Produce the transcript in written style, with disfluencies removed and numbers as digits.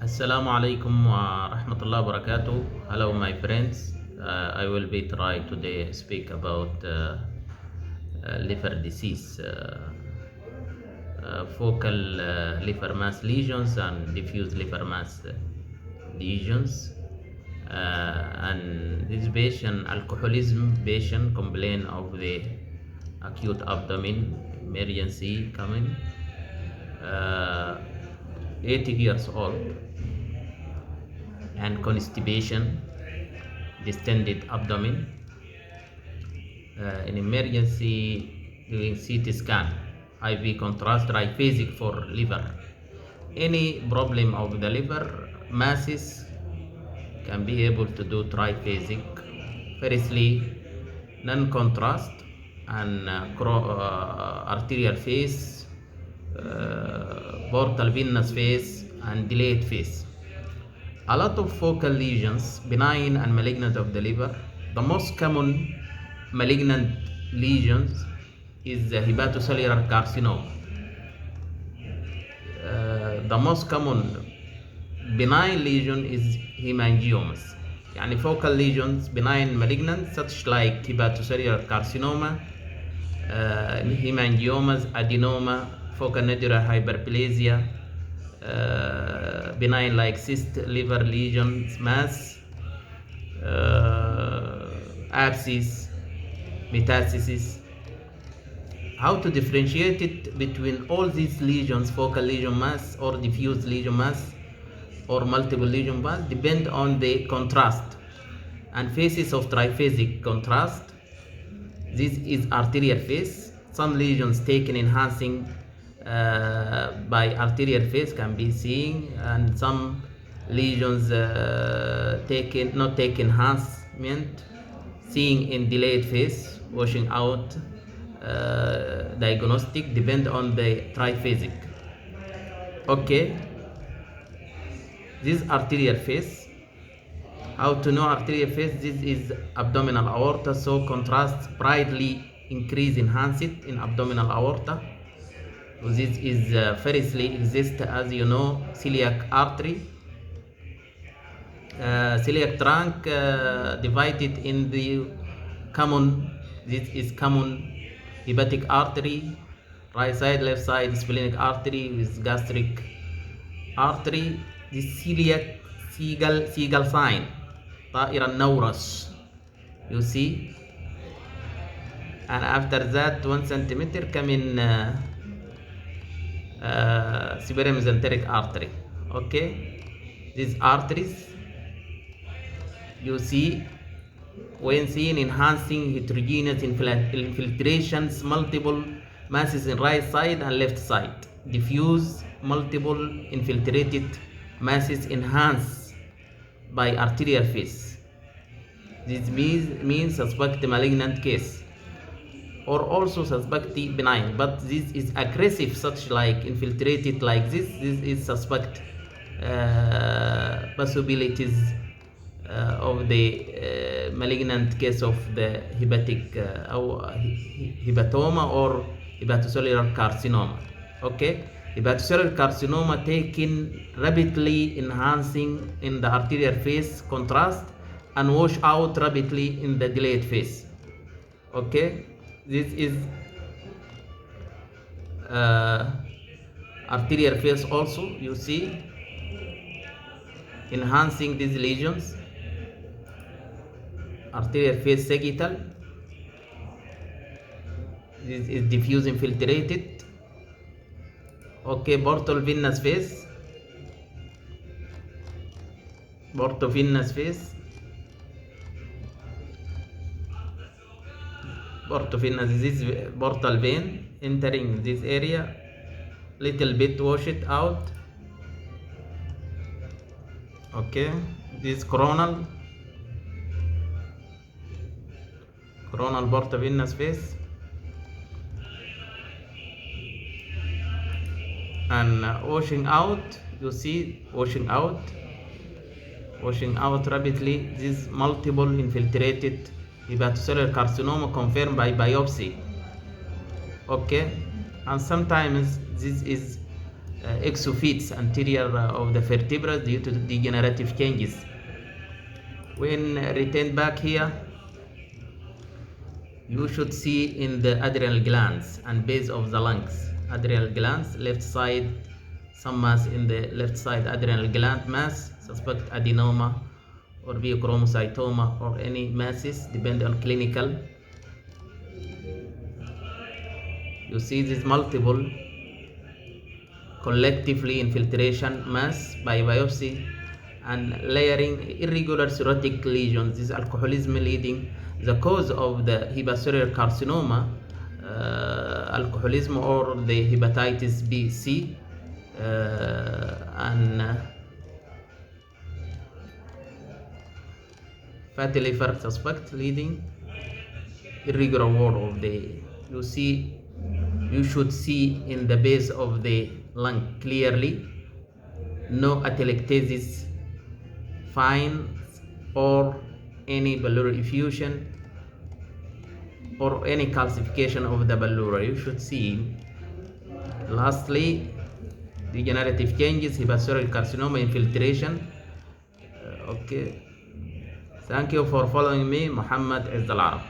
Assalamu alaikum wa rahmatullahi wa barakatuh. Hello, my friends. I will be trying today speak about liver disease, focal liver mass lesions and diffuse liver mass lesions. And this patient, alcoholism patient, complain of the acute abdomen emergency coming. Uh, 80 years old and constipation, distended abdomen, in emergency doing CT scan, IV contrast triphasic for liver. Any problem of the liver masses can be able to do triphasic. Firstly, non-contrast and arterial phase, portal venous phase, and delayed phase. A lot of focal lesions, benign and malignant of the liver. The most common malignant lesions is the hepatocellular carcinoma. The most common benign lesion is hemangiomas. يعني focal lesions, benign malignant, such like hepatocellular carcinoma, hemangiomas, adenoma, focal nodular hyperplasia, benign like cyst, liver lesions, mass, abscess, metastasis. How to differentiate it between all these lesions, focal lesion mass or diffuse lesion mass or multiple lesion mass, depend on the contrast and phases of triphasic contrast. This is arterial phase. Some lesions taken enhancing by arterial phase can be seen, and some lesions not take enhancement, seeing in delayed phase, washing out. Diagnostic depend on the triphasic. Okay, this arterial phase. How to know arterial phase? This is abdominal aorta, so contrast brightly increase, enhance it in abdominal aorta. This is firstly exist, as you know, celiac artery, celiac trunk, divided in the common. This is common hepatic artery, right side, left side, splenic artery with gastric artery. This celiac seagull sign, طائر النورس, you see. And after that 1 centimeter come in superior mesenteric artery. Okay, these arteries you see when seen enhancing heterogeneous infiltrations, multiple masses in right side and left side, diffuse multiple infiltrated masses enhanced by arterial phase. This means suspect malignant case, or also suspect benign, but this is aggressive, such like infiltrated like this is suspect possibilities of the malignant case of the hepatic hepatoma or hepatocellular carcinoma. Okay, hepatocellular carcinoma taken rapidly enhancing in the arterial phase contrast and wash out rapidly in the delayed phase. Okay, this is arterial phase also, you see, enhancing these lesions. Arterial phase sagittal, this is diffuse infiltrated. Okay, portal venous phase, portovenous phase, portovenous, this is portal vein entering this area, little bit wash it out. Okay, this coronal portovenous phase, and washing out, you see, washing out rapidly. This multiple infiltrated hepatocellular carcinoma confirmed by biopsy. Okay, and sometimes this is exophytes anterior of the vertebrae due to degenerative changes. When returned back here, you should see in the adrenal glands and base of the lungs. Adrenal glands, left side, some mass in the left side adrenal gland mass, suspect adenoma or pheochromocytoma or any masses, depend on clinical. You see this multiple collectively infiltration mass by biopsy and layering irregular cirrhotic lesions. This alcoholism leading the cause of the hepatocellular carcinoma, alcoholism or the hepatitis B, C, and fatty liver suspect leading irregular wall of the, you should see in the base of the lung clearly, no atelectasis finds or any pleural effusion or any calcification of the pleura. You should see. Lastly, degenerative changes, hepatocellular carcinoma infiltration. Okay. Thank you for following me, Muhammad Elarab.